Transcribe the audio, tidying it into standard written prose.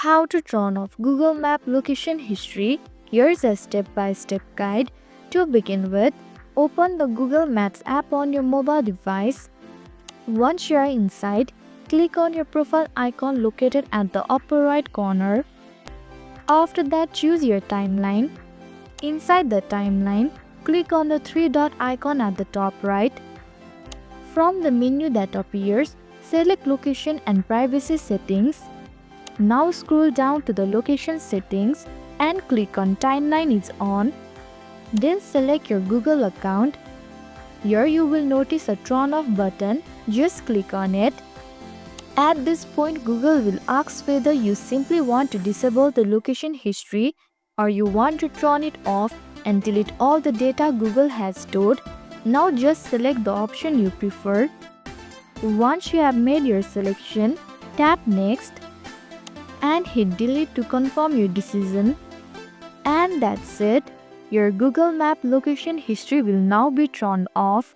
How to turn off Google Map location history. Here's a step-by-step guide. To begin with, open the Google Maps app on your mobile device. Once you are inside, click on your profile icon located at the upper right corner. After that, choose your timeline. Inside the timeline, click on the three-dot icon at the top right. From the menu that appears, select Location and Privacy Settings. Now scroll down to the Location Settings and click on Timeline is on. Then select your Google account. Here you will notice a Turn Off button. Just click on it. At this point, Google will ask whether you simply want to disable the location history or you want to turn it off and delete all the data Google has stored. Now just select the option you prefer. Once you have made your selection, tap Next and hit Delete to confirm your decision. And that's it. Your Google Map location history will now be turned off.